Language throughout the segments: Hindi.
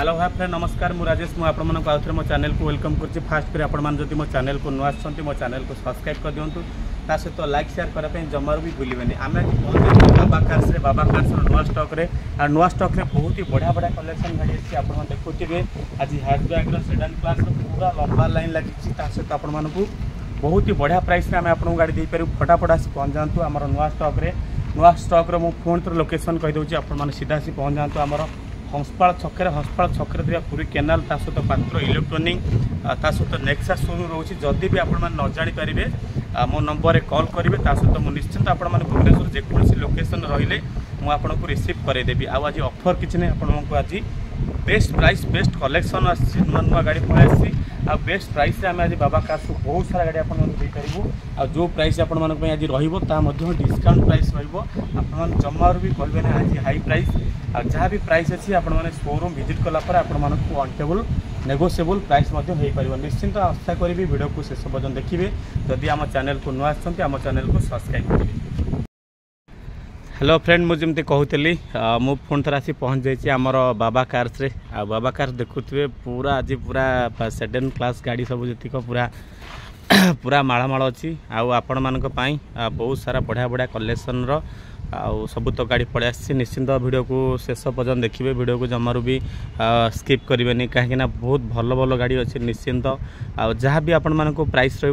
हेलो हाय फ्रेंड नमस्कार मु राजेश मु आपण मन आउथरे मो चैनल को वेलकम करछि। फास्ट कर आपण मन जदि मो चैनल को नुआ आछंती मो चैनल को सब्सक्राइब कर दियंतु ता सहित लाइक शेयर करा पे जमार भी भूलिबेनी। आमे बाबा कार्स नुआ स्टॉक रे आ नुआ स्टॉक रे बहुत ही बढ़िया बढ़िया कलेक्शन गाड़ी अछि। आपण मन देखुथिबे आज हैचबैक रो सेडान क्लास रो पूरा लंबा लाइन लागिछि। ता सहित आपण मन को बहुत ही बढ़िया प्राइस रे आमे आपण गाड़ी दे पारू। फटाफट आसी पहुंच जांतु हमर नुआ स्टॉक रो मु फोन तो लोकेशन कहि दउछि। आपण मन सीधा सी पहुंच जांतु हमर हंसपाल छकरे दिया पूरी केनाल ता सहित पात्र इलेक्ट्रोनिक ता सहित नेक्सा शोरूम रोचे। जदि भी आपण न जापारे मो नंबर रे कॉल करेंगे ता सहित मुझे निश्चिंत आपण भुवनेश्वर जेकोसी लोकेशन रहिले मुझे रिसीव करदेवी। आज ऑफर किसी नहीं आपको आज बेस्ट प्राइस बेस्ट कलेक्शन आसी नुआ नुआ गाड़ी पलि आ बेस्ट प्राइस आम आज बाबा कार्स बहुत सारा गाड़ी आपको आ जो प्राइस आपण आज रही डिस्काउंट प्राइस रही जमार भी कहबे ना आज हाई प्राइस आ जहाँ भी प्राइस अच्छी आपण मैंने शोरूम विजिट कलापर आपको अनटेबल नेगोशिएबल प्राइस हो निश्चिंत आशा करी वीडियो को शेष पर्यटन देखिए। जदि आम चैनल को नुआ आम चैनल को सब्सक्राइब करेंगे। हेलो फ्रेंड मुझे कहूली मु फोन थर आसी पहुँच जाइए आमर बाबा कार्स रे। आ बाबा कार्स देखुए पूरा आज पूरा सेडान क्लास गाड़ी सब जीक पूरा पूरा माळमाळ अच्छी आपण मानक बहुत सारा बढ़िया बढ़िया कलेक्शन रो आउ सब तो गाड़ी पड़े आसी। निश्चिंत वीडियो को शेष पर्यटन देखिए। वीडियो को जमारू भी स्किप करेंगे कहीं बहुत भल भल गाड़ी अच्छे। निश्चिंत आ जहाँ भी आपण मानक प्राइस रही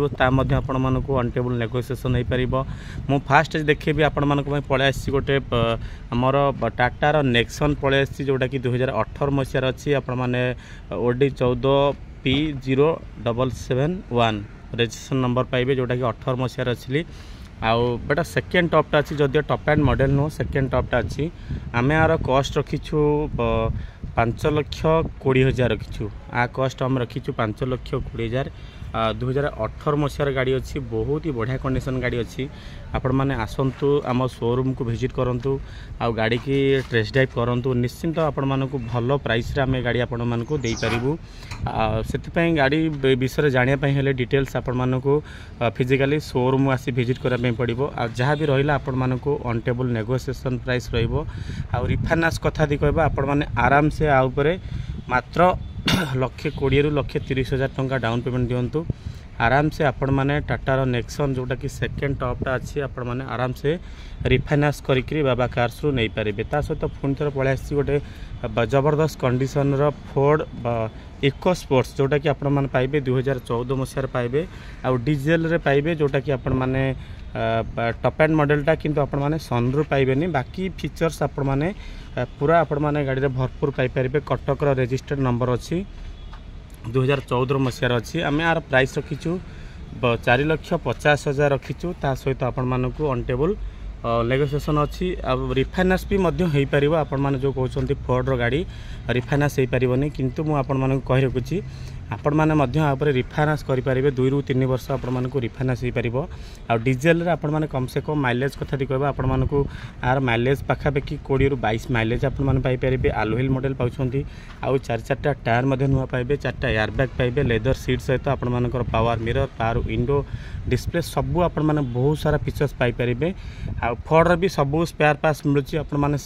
मानक अनटेबल नेगोशिएशन हो पार। मु फास्ट देखी आपण मानक पड़े आसी गोटे आमर टाटार नेक्सन पड़े आसी जोटा कि 2018 मसीहार अच्छी आपण मैंने OD 14 P0771 रजिस्ट्रेशन नंबर पाइबे जोटा कि 18 मसीहार अच्छी। आउ बेटा सेकेंड टॉपटा अच्छी जदिव टॉप एंड मॉडल नुह सेकेंड टॉपटा अच्छी। आम यार कॉस्ट रखीचु 5,20,000 रखीचु। आ कॉस्ट आम रखीचु 5,20,000 2018 मसीहार गाड़ी अच्छी। बहुत ही बढ़िया कंडीशन गाड़ी अच्छी। आपण मैंने आसतु आम शोरूम को विजिट करूँ आ गाड़ी की टेस्ट ड्राइव करूँ। निश्चिंत आपण मानक भल प्राइस रे आम गाड़ी आपण मानक दे पारिबु। से गाड़ी विषय जानापी हेले डिटेल्स आपण मानक फिजिकली शोरूम आसी विजिट करने पड़ो। आ जहाँ भी रहा आपण मानक अनटेबल नेगोशिएशन प्राइस रहिबो। आ रिफाइनान्स कथा दी कहबा आपण माने आराम से आ ऊपर मात्र 1,20,000 ରୁ 1,30,000 टंका डाउन पेमेंट दिंतु। आराम से आपण माने टाटार नेक्सन जोटा कि सेकेंड टॉपटा अच्छी आपण माने आराम से रिफाइनान्स करी बाबा कार्स रू नहीं पारे। ता सहित पुणी थर पलि आसी गोटे जबरदस्त कंडीशन रो फोर्ड इको स्पोर्ट्स जोटा कि आपण माने पाइबे 2014 मसीहार पाइबे आ डीजेल रे पाइबे जोटा कि आपण माने टॉप एंड मॉडलटा किंतु आपण माने सनरूफ पाइबेनी। बाकी फीचर्स आपण माने पूरा आपण माने गाड़ी रे भरपूर पाई परिबे। कटक रो रजिस्टर्ड नंबर अच्छी 2014 मसीहार अच्छी। आम यार प्राइस रखीचु 4,50,000 रखीचु। ता सहित आपण मानक अनटेबल नेगोशिएशन अच्छी। रिफाइनान्स भी हो पार। आपण मैंने जो कहते फोर्ड रो गाड़ी रिफाइनान्स हो पारनी किंतु मु आपण मानक कहि रखुची आपण मैंने रिफाइनान्स करेंगे 2 ରୁ 3 वर्ष आपण मानक रिफाइनान्स हो पार। आ डीजेल रे आपण माने कम से कम माइलेज कथा कहबा आपण मानक आर माइलेज पाखापाखि 20 ରୁ 22 माइलेज आपण माने पाई पारिबे। आलोहिल मॉडल पाउछंती आउ 4-4टा टायर मध्ये नुआ पाइबे। 4टा एयरबैग पाइबे। लेदर सीट सहित आपण मानकर power mirror power window display सबू आपण माने बहुत सारा फीचर्स पाई पारिबे। आ फोर्ड भी सबू स्पेयर पार्ट्स मिलुची। आपण माने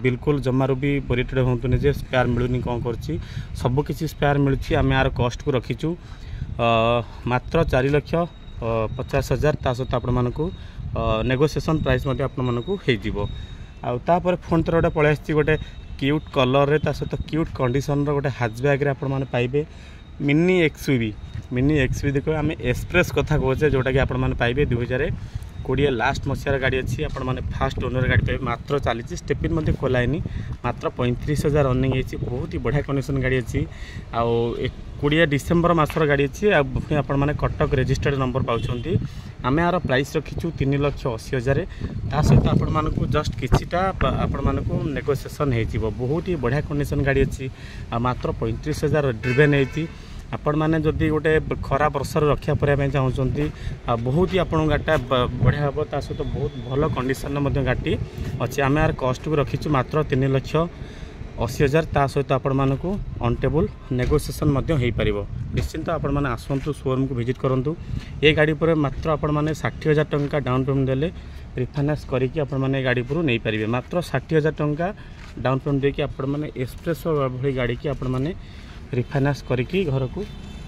बिल्कुल जमारू भी इरिटेड होंतुनी जे स्पेयर मिलुनी कोन करची सबु किछि स्पेयर मिलुची। आम यार कॉस्ट को रखीचु मात्र 4,50,000 ता सहित आपण मानक नेगोशिएशन प्राइस आपण मानक हो तापर फोन तर गोटे पलि आसी गोटे क्यूट कलर रे ता सहित क्यूट कंडीशन रो गोटे हैचबैग रे आपण माने पाइबे मिनी एक्सयूवी देखो आम एक्सप्रेस कथा कहचे जोटा कि आपण माने पाइबे 2020 लास्ट मसीहार गाड़ी अच्छी। आपण माने फास्ट ओनर गाड़ी पाइबे। मात्र चली स्टेपिन मध्य खोलायनी मात्र 35,000 रनिंग होती। बहुत ही बढ़िया कंडीशन गाड़ी अच्छी। आउ 20 डिसेम्बर मासर गाड़ी अच्छी। आपण माने कटक रजिस्टर्ड नंबर पाउछंती। आम यार प्राइस रखीचु 3,80,000। ता सहित आपण मानक जस्ट किछिटा आपण मानक नेगोशिएशन हो। बहुत ही बढ़िया कंडीशन गाड़ी अच्छी। मात्र 35,000 ड्रिवेन होती। आपण मैंने जदि गोटे खरा वर्षर रक्षा करने चाहते बहुत ही आपन गाड़ीटा बढ़िया हम। ता सहित बहुत भल कंडीशन गाड़ी अच्छी। आम यार कॉस्ट को रखीचु मात्र 3,80,000। ता सहित आपण मानक अनटेबल नेगोशिएशन हो पार। निश्चिंत आपण मैंने आसतु शोरूम को विजिट करूँ। ये गाड़ी पर मात्र आपण मैंने 60,000 टंका डाउन पेमेंट देले रिफाइनान्स करके आपण मैंने गाड़ी पर नहीं पारे। मात्र 60,000 टंका डाउन पेमेंट देकी आपण माने एक्सप्रेसो भली गाड़ी की आपण माने रिफाइनान्स करके घर को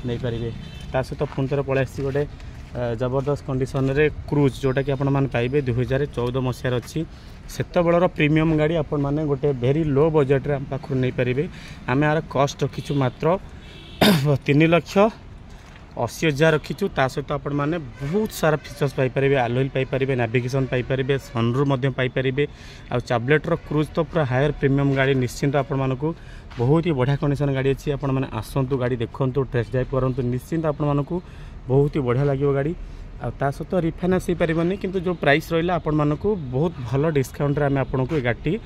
नहीं पारे। ता सहित पुणी थर पलि आसी गोटे जबरदस्त कंडीशन रे क्रूज जोटा कि आपण माने पाइबे 2014 मसीहार अच्छी सेत बेलर प्रीमियम गाड़ी आपण माने गोटे भेरी लो बजेट रे हम पाखु नहीं पारे। आम यार कस्ट रखीचु मात्र 3,80,000 रखीचु। ता सहित आपण माने बहुत सारा फीचर्स पाइपर आलोइल पाइपर नाविगेशन पाइपर सनरूफ पाइपर आ टैबलेटर क्रूज तो पूरा हायर प्रीमियम गाड़ी निश्चिंत आपण मानकु बहुत ही बढ़िया कंडीशन गाड़ी अच्छी। आपण माने आसंतु गाड़ी देखंतु टेस्ट ड्राइव करंतु निश्चिंत आपण मानकु बहुत ही बढ़िया लगे गाड़ी। आ सहित रिफाइनान्स हो पारनि किंतु जो प्राइस रहा आपण मानकु बहुत भल डिस्काउंट रे आम आपन को गाड़ी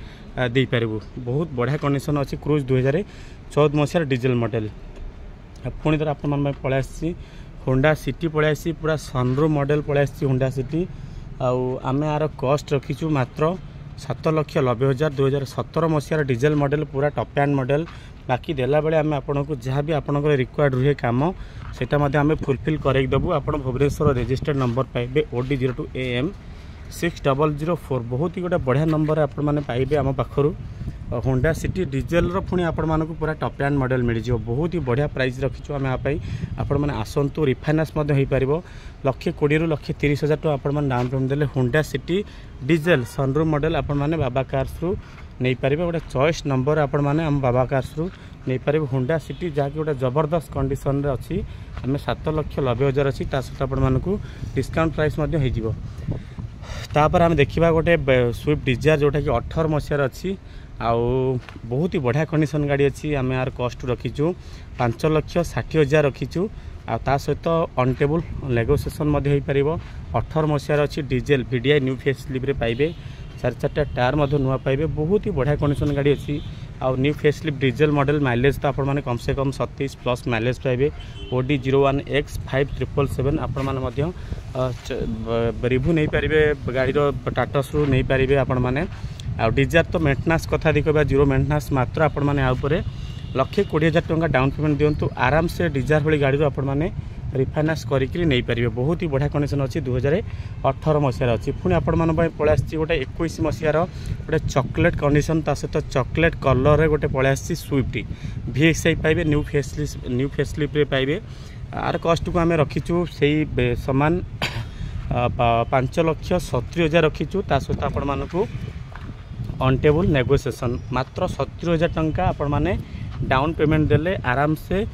दे पारबू। बहुत बढ़िया कंडीशन अच्छी क्रूज 2014 मसीहार डीजल मॉडल। पुणी थर आपण पलि आसी होंडा सिटी पलि आसी पूरा सनरूफ मॉडल पलि आसी होंडा सिटी। आम यार कस्ट रखीचु मात्र 7,90,000 2017 मसीहार डीजल मॉडल पूरा टॉप एंड मॉडल। बाकी देला बेले आम आपन को जहाँ भी आपनकर रिक्वायर्ड रुहे काम सेटा मध्य आम फुलफिल करके देबू। आपण भुवनेश्वर रजिस्टर्ड नंबर पाइबे OD02 AM 6004 बहुत ही गोटे बढ़िया नंबर आपण माने पाइबे आम पाखरु। होंडा सिटी डीजेल पुणी आपण मानक पूरा टॉप एंड मॉडल मिल जाव। बहुत ही बढ़िया प्राइस रखीचु आम यहाँ आपण मैंने आसतु रिफाइनान्स हो पार 1,20,000 रू 1,30,000 टका आपण मैंने डाउन पेमेंट देले Honda city diesel sunroof model आपण मैंने बाबा कार्स रु नहीं पारे। गोटे चॉइस नंबर आपण मैंने आम बाबा कार्स रु नहीं पारे होंडा सिटी जहाँकि गोटे जबरदस्त कंडीशन रे अच्छी। आम 7,90,000 अच्छी सहित आपण मानक डिस्काउंट प्राइस हो। तापर आम देखा गोटे स्विफ्ट डिजायर जोटा कि 18 मसीहार अच्छी आउ बहुत ही बढ़िया कंडीशन गाड़ी अच्छी। आम यार कस्ट रखीचु 5,60,000 रखीचु। आ सहित अनटेबल नेगोशिएशन हो पार 18 मसीहार अच्छी diesel VDI new face lift रे पाइबे 4 टायर नुआ पाइबे। बहुत ही बढ़िया कंडीशन गाड़ी अच्छी आउ new face lift diesel model mileage तो आपण कम से कम 37 प्लस माइलेज पाइबे। OD01X 5777 आपण माने रिव्यू नहीं पारे गाड़ीर टाटस रु नहीं पारे। आपण माने आ डिजायर तो मेंटेनेंस कथा देखा जीरो मेंटेनेंस मात्र आपण माने आ ऊपर 1,20,000 टका डाउन पेमेंट दिंतु आराम से डिजायर वाली गाड़ी आपण माने रिफाइनान्स करी नहीं पारे। बहुत ही बढ़िया कंडीशन अच्छी 2018 मसीहार अच्छी। पुणी आपण मान पलि आसी गोटे 21 मसीहार गोटे चॉकलेट कंडीशन ता सहित चॉकलेट कलर रे गोटे पलि आसी स्विफ्ट VXI पाइबे न्यू फेसलिफ्ट रे पाइबे। आर कस्ट को आम रखीचु से सामान 5,70,000 रखीचु। ता सहित आपण मानकु अनटेबल नेगोशिएशन मात्र 70,000 टंका आपण माने डाउन पेमेंट देले आराम से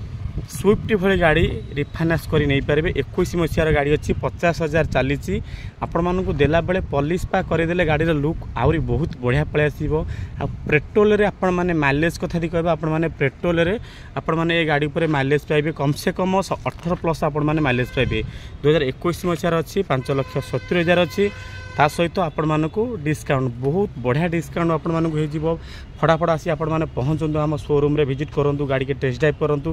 स्विफ्ट भली गाड़ी रिफाइनान्स करी नहीं पारे। 21 मसीहार गाड़ी अच्छी 50,000 चली आपण मानकु देला बेले पॉलिश पा करदेले गाड़ीर लुक आउरी बहुत बढ़िया पलि आसीबो। आ पेट्रोल रे आपण माने माइलेज कथा दी कहबा आपण माने पेट्रोल रे आपण माने ए गाड़ी पर माइलेज पाइबे कम से कम 18 प्लस आपण माने माइलेज पाइबे। 2021 मसीहार अच्छी 5,70,000 अच्छी। ता सहित आपण मानकु डिस्काउंट बहुत बढ़िया डिस्काउंट आपण मानकु हे जीवो। फटाफट आसी आपण माने पहुंचंतु हम शोरूम रे विजिट करंतु गाड़ी के टेस्ट ड्राइव करंतु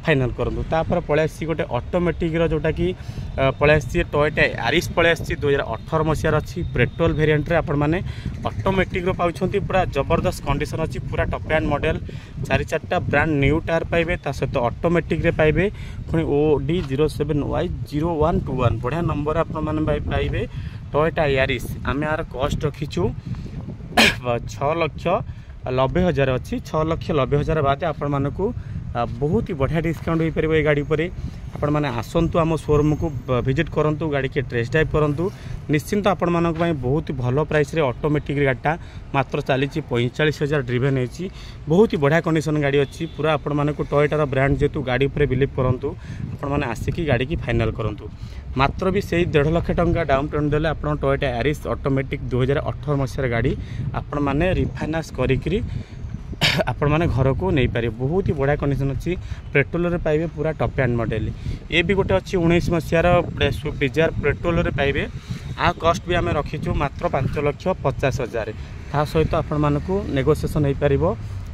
फाइनल करंतु। तापर पळे आसी गोटे ऑटोमेटिक रो जोटा कि पळे आसी टोयोटा यारिस पळे आसी 2018 मसीहार अच्छी पेट्रोल वेरिएंट रे आपण माने ऑटोमेटिक रो पाउछंती पूरा जबरदस्त कंडीशन अच्छी पूरा top end model 4 brand new tyre पाइबे ता सहित ऑटोमेटिक रे पाइबे। पुणी OD07Y0121 बढ़िया नंबर आपण माने पाइबे टोयोटा यारिस। आम यार कस्ट रखीचु 6,90,000 अच्छी 6,90,000 बाद आपण मानकु बहुत ही बढ़िया डिस्काउंट हो पार ये गाड़ी पर। आपण माने आसंतु आम शोरूम को विजिट करंतु गाड़ी के टेस्ट ड्राइव करंतु निश्चिंत आपण मानक पई बहुत ही भलो प्राइस रे ऑटोमेटिक गाड़ीटा मात्र चली 45,000 ड्रिवेन होती। बहुत ही बढ़िया कंडीशन गाड़ी अच्छी पूरा आपण मानक टोयोटार ब्रांड जेतु गाड़ी पर बिलीव करंतु आपण माने आसिकी गाड़ी की फाइनल करंतु। मात्र भी से 1.5 लाख टंका डाउन पेमेंट देले आपण टोयोटा यारिस ऑटोमेटिक 2018 मसीहार गाड़ी आपण माने रिफाइनान्स करी आपण माने घर को नहीं पारे। बहुत ही बढ़िया कंडीशन अच्छी पेट्रोल रे पाइबे पूरा टॉप एंड मॉडल। ये भी गोटे अच्छी 19 मसीहार स्विफ्ट डिजायर पेट्रोल रे पाइबे। आ कस्ट भी आम रखीचु मात्र 5,50,000। ता सहित आपण मानकु नेगोशिएशन हो पार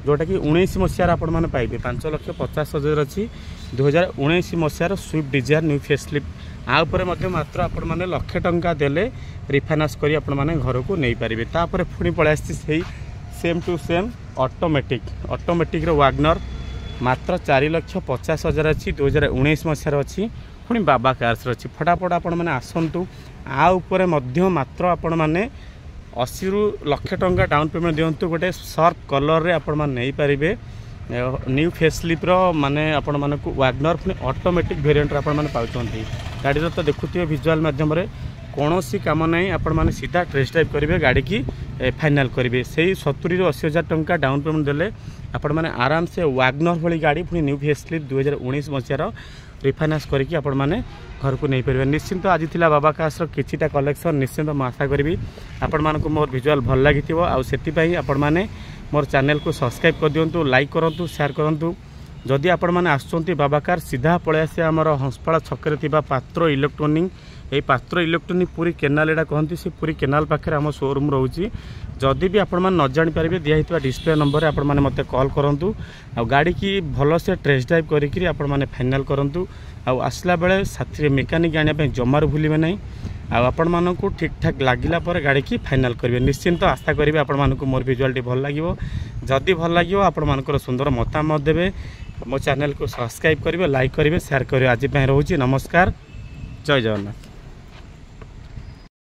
जोटा कि 19 मसीहार आपण माने पाइबे 5,50,000 अच्छी 2019 मसीहार स्विफ्ट डिजायर न्यू फेसलिफ्ट। आ ऊपर मात्र आपण माने 1,00,000 टंका देले रिफाइनान्स करी आपण माने घर को नहीं पारे। तापर पुणी पळे आसी सही same to same automatic Wagon R मात्र 4,50,000 अच्छी 2019 मसीहार अच्छी। पुणी बाबा कार्स अच्छी। फटाफट आपण माने आसंतु आ ऊपर मात्र आपण माने 80 ରୁ ଲକ୍ଷ ଟଙ୍କା डाउन पेमेंट दिंतु गोटे सर्फ कलर रे आपण मान नहीं पारिबे न्यू फेसलिफ्ट माने आपण मान को वैगनर पुणी ऑटोमेटिक वेरिएंट आपण मान पाउछंती गाड़ी रो तो देखुथिबे विजुअल माध्यम रे कौनसी काम नहीं आपण माने सीधा टेस्ट ड्राइव करेंगे गाड़ी की फाइनाल करेंगे से 70 ରୁ 80,000 टंका डाउन पेमेंट देले आपण माने आराम से वैगनर भली गाड़ी पुणी न्यू फेसलिफ्ट 2019 मसीहार रिफाइनान्स करके आपण माने घर को नहीं पारे। निश्चिंत आज थिला बाबा कार्स किछिटा कलेक्शन निश्चिंत मैं आशा करी आपण मानक मोर विजुअल भल लगी आउ से आपण माने मोर चैनल को सब्सक्राइब कर दिंतु लाइक करूँ शेयर करूँ। जदि आपण माने आसुचंती बाबा कार सीधा पळे आसे आमर हंसपाड़ा छकरे थिबा पात्र इलेक्ट्रोनिक ये पात्र इलेक्ट्रोनिक पूरी केनाल एटा कहती से पूरी केनाल पाखे आम शोरूम रोचे जदि भी आपण माने न जानि पारिबे दिया हितबा डिस्प्ले नंबर रे आपण माने मते कॉल करंतु आ गाड़ी की भल से टेस्ट ड्राइव करिकरी आपण माने फाइनल करंतु आ आसला बेले साथी मेकानिक आनिया पे जमार भूलिबे नहीं आपण मानकु ठीक ठाक लागिला पर गाड़ी की फाइनल करिवे। निश्चिंत आशा करिवे आपण मानकु मोर विजुअलिटी भल लागिवो जदि भल लागिवो आपण मानकर सुंदर मतामत देबे मो चैनल को सब्सक्राइब करेंगे लाइक करेंगे शेयर करेंगे। आज रोचे नमस्कार जय जगन्नाथ।